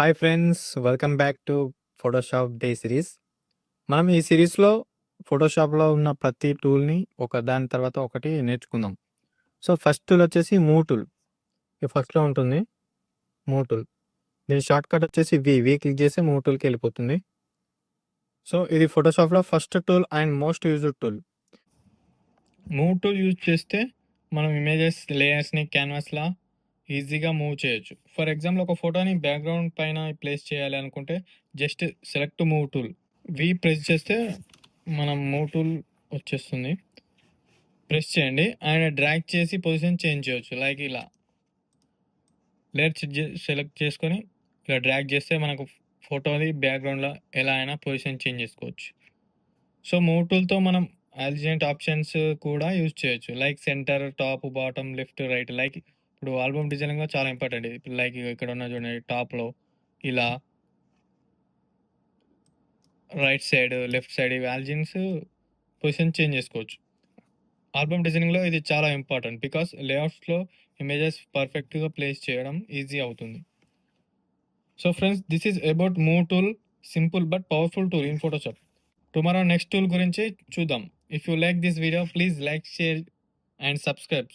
Hi friends, welcome back to Photoshop day series. మనం ఈ సిరీస్లో ఫోటోషాప్లో ఉన్న ప్రతి టూల్ని దాని తర్వాత ఒకటి నేర్చుకుందాం. సో ఫస్ట్ టూల్ వచ్చేసి మూవ్ టూల్. ఇది ఫస్ట్లో ఉంటుంది మూవ్ టూల్. దీని షార్ట్ కట్ వచ్చేసి వి క్లిక్ చేస్తే మూవ్ టూల్కి వెళ్ళిపోతుంది. సో ఇది ఫోటోషాప్లో first tool and most used tool. Move tool use చేస్తే మనం ఇమేజెస్ లేయర్స్ని క్యాన్వాస్లా ఈజీగా మూవ్ చేయొచ్చు. ఫర్ ఎగ్జాంపుల్ ఒక ఫోటోని బ్యాక్గ్రౌండ్ పైన ప్లేస్ చేయాలి అనుకుంటే just select move tool press చేస్తే మనం మూవ్ టూల్ వచ్చేస్తుంది. ప్రెస్ చేయండి అండ్ డ్రాగ్ చేసి పొజిషన్ చేంజ్ చేయొచ్చు. లైక్ ఇలా లేయర్ సెలెక్ట్ చేసుకొని ఇలా డ్రాగ్ చేస్తే మనకు ఫోటోది బ్యాక్గ్రౌండ్లో ఎలా అయినా పొజిషన్ చేంజ్ చేసుకోవచ్చు. సో మూవ్ టూల్తో మనం అలిజెంట్ ఆప్షన్స్ కూడా యూజ్ చేయొచ్చు. Like centre, top, bottom, left, right. Like ఇప్పుడు ఆల్బమ్ డిజైనింగ్లో చాలా ఇంపార్టెంట్ ఇది. లైక్ ఇక్కడ ఉన్న చూడండి టాప్లో ఇలా రైట్ సైడ్, లెఫ్ట్ సైడ్ ఇవి అలిజెంట్స్ పొజిషన్ చేంజ్ చేసుకోవచ్చు. ఆల్బమ్ డిజైనింగ్లో ఇది చాలా ఇంపార్టెంట్ బికాస్ లేఅవుట్స్లో ఇమేజెస్ పర్ఫెక్ట్గా ప్లేస్ చేయడం ఈజీ అవుతుంది. So friends, this is about move tool, simple but powerful tool in Photoshop. Tomorrow next tool గురించి చూద్దాం. If you like this video please like, share and subscribe.